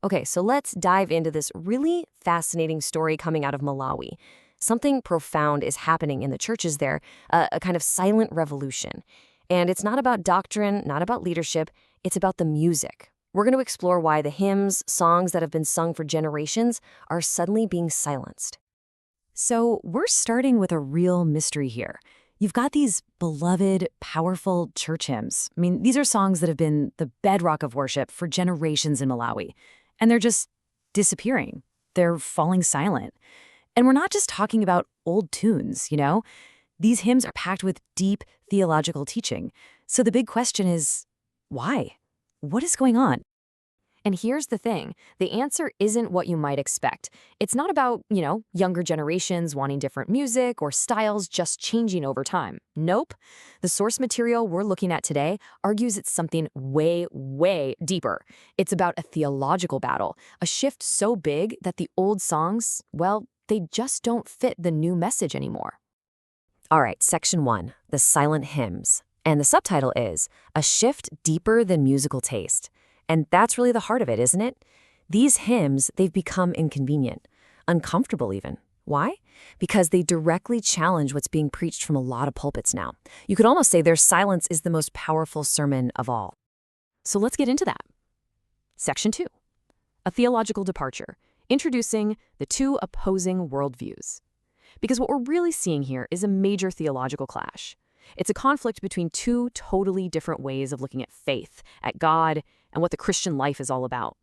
Okay, so let's dive into this really fascinating story coming out of Malawi. Something profound is happening in the churches there, a kind of silent revolution. And it's not about doctrine, not about leadership, it's about the music. We're going to explore why the hymns, songs that have been sung for generations are suddenly being silenced. So, we're starting with a real mystery here. You've got these beloved, powerful church hymns. I mean, these are songs that have been the bedrock of worship for generations in Malawi. And they're just disappearing. They're falling silent. And we're not just talking about old tunes. These hymns are packed with deep theological teaching. So the big question is, why? What is going on? And here's the thing, the answer isn't what you might expect. It's not about, younger generations wanting different music or styles just changing over time. Nope. The source material we're looking at today argues it's something way, way deeper. It's about a theological battle, a shift so big that the old songs, well, they just don't fit the new message anymore. All right, section 1, the silent hymns. And the subtitle is A Shift Deeper Than Musical Taste. And that's really the heart of it, isn't it? These hymns, they've become inconvenient, uncomfortable even. Why? Because they directly challenge what's being preached from a lot of pulpits now. You could almost say their silence is the most powerful sermon of all. So let's get into that. Section 2, a theological departure, introducing the two opposing worldviews. Because what we're really seeing here is a major theological clash. It's a conflict between two totally different ways of looking at faith, at God, and what the Christian life is all about.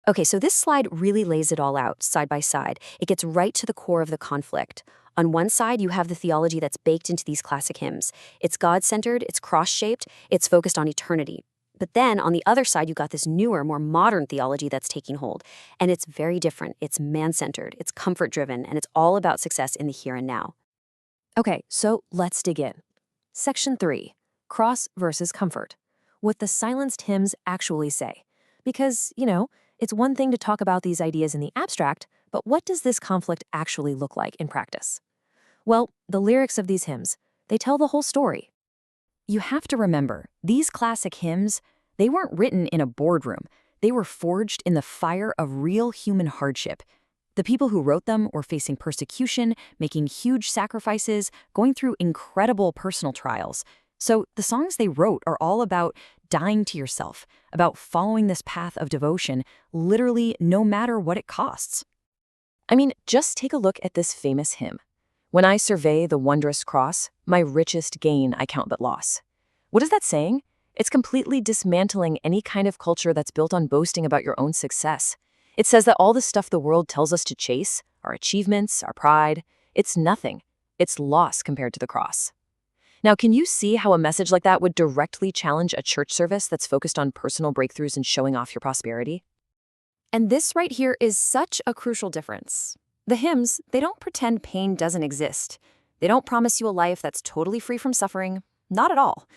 Okay, so this slide really lays it all out, side by side. It gets right to the core of the conflict. On one side, you have the theology that's baked into these classic hymns. It's God-centered, it's cross-shaped, it's focused on eternity. But then, on the other side, you got this newer, more modern theology that's taking hold. And it's very different. It's man-centered, it's comfort-driven, and it's all about success in the here and now. Okay, so let's dig in. Section 3, Cross versus Comfort. What the silenced hymns actually say. Because, it's one thing to talk about these ideas in the abstract, but what does this conflict actually look like in practice? Well, the lyrics of these hymns, they tell the whole story. You have to remember, these classic hymns, they weren't written in a boardroom. They were forged in the fire of real human hardship. The people who wrote them were facing persecution, making huge sacrifices, going through incredible personal trials. So the songs they wrote are all about dying to yourself, about following this path of devotion, literally no matter what it costs. I mean, just take a look at this famous hymn. When I survey the wondrous cross, my richest gain I count but loss. What is that saying? It's completely dismantling any kind of culture that's built on boasting about your own success. It says that all the stuff the world tells us to chase, our achievements, our pride, it's nothing. It's loss compared to the cross. Now, can you see how a message like that would directly challenge a church service that's focused on personal breakthroughs and showing off your prosperity? And this right here is such a crucial difference. The hymns, they don't pretend pain doesn't exist. They don't promise you a life that's totally free from suffering. Not at all.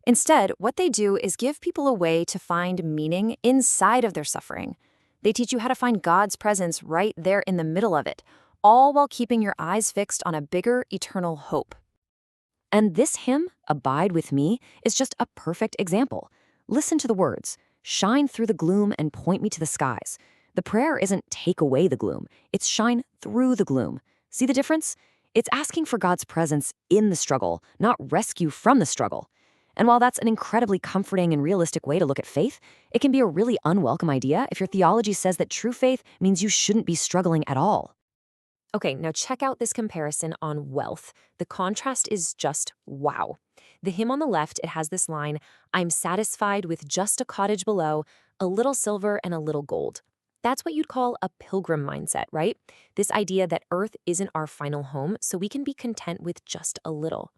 Instead, what they do is give people a way to find meaning inside of their suffering. They teach you how to find God's presence right there in the middle of it, all while keeping your eyes fixed on a bigger, eternal hope. And this hymn, Abide With Me, is just a perfect example. Listen to the words, shine through the gloom and point me to the skies. The prayer isn't take away the gloom, it's shine through the gloom. See the difference? It's asking for God's presence in the struggle, not rescue from the struggle. And while that's an incredibly comforting and realistic way to look at faith, it can be a really unwelcome idea if your theology says that true faith means you shouldn't be struggling at all. Okay, now check out this comparison on wealth. The contrast is just wow. The hymn on the left, it has this line, I'm satisfied with just a cottage below, a little silver and a little gold. That's what you'd call a pilgrim mindset, right? This idea that earth isn't our final home, so we can be content with just a little.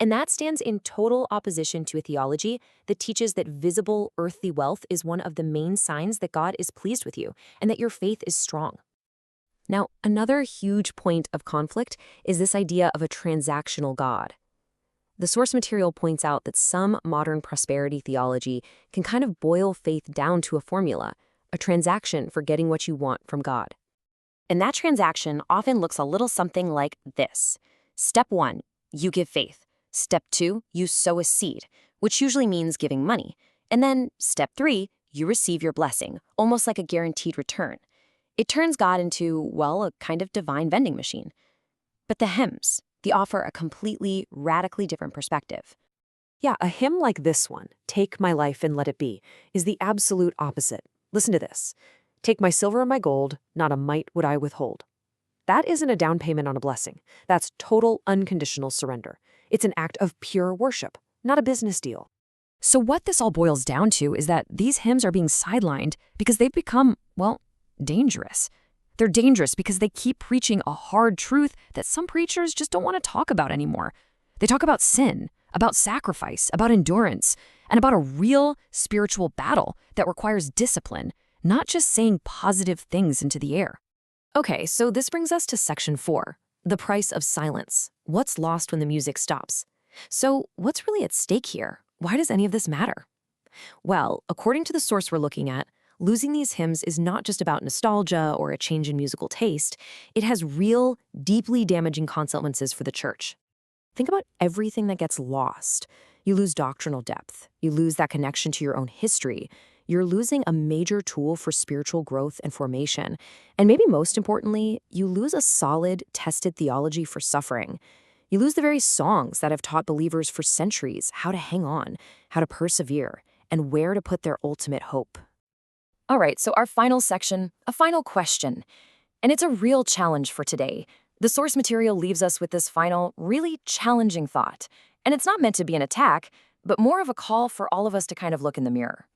And that stands in total opposition to a theology that teaches that visible earthly wealth is one of the main signs that God is pleased with you and that your faith is strong. Now, another huge point of conflict is this idea of a transactional God. The source material points out that some modern prosperity theology can kind of boil faith down to a formula, a transaction for getting what you want from God. And that transaction often looks a little something like this. Step 1, you give faith. Step 2, you sow a seed, which usually means giving money. And then step 3, you receive your blessing, almost like a guaranteed return. It turns God into, well, a kind of divine vending machine. But the hymns, they offer a completely, radically different perspective. Yeah, a hymn like this one, Take My Life and Let It Be, is the absolute opposite. Listen to this. Take my silver and my gold, not a mite would I withhold. That isn't a down payment on a blessing. That's total unconditional surrender. It's an act of pure worship, not a business deal. So what this all boils down to is that these hymns are being sidelined because they've become, well, dangerous. They're dangerous because they keep preaching a hard truth that some preachers just don't want to talk about anymore. They talk about sin, about sacrifice, about endurance, and about a real spiritual battle that requires discipline, not just saying positive things into the air. Okay, so this brings us to section 4, the price of silence. What's lost when the music stops? So what's really at stake here? Why does any of this matter? Well, according to the source we're looking at, losing these hymns is not just about nostalgia or a change in musical taste. It has real, deeply damaging consequences for the church. Think about everything that gets lost. You lose doctrinal depth. You lose that connection to your own history. You're losing a major tool for spiritual growth and formation. And maybe most importantly, you lose a solid, tested theology for suffering. You lose the very songs that have taught believers for centuries how to hang on, how to persevere, and where to put their ultimate hope. All right, so our final section, a final question. And it's a real challenge for today. The source material leaves us with this final, really challenging thought. And it's not meant to be an attack, but more of a call for all of us to kind of look in the mirror.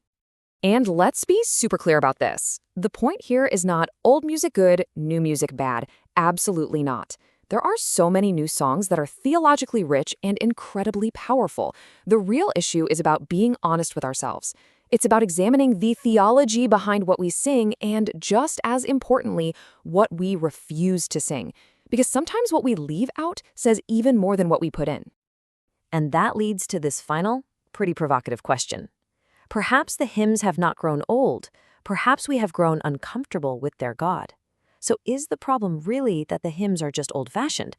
And let's be super clear about this. The point here is not old music good, new music bad. Absolutely not. There are so many new songs that are theologically rich and incredibly powerful. The real issue is about being honest with ourselves. It's about examining the theology behind what we sing and, just as importantly, what we refuse to sing. Because sometimes what we leave out says even more than what we put in. And that leads to this final, pretty provocative question. Perhaps the hymns have not grown old. Perhaps we have grown uncomfortable with their God. So is the problem really that the hymns are just old-fashioned?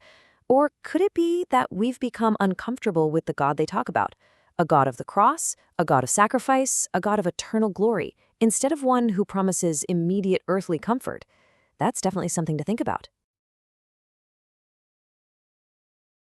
Or could it be that we've become uncomfortable with the God they talk about? A God of the cross, a God of sacrifice, a God of eternal glory, instead of one who promises immediate earthly comfort? That's definitely something to think about.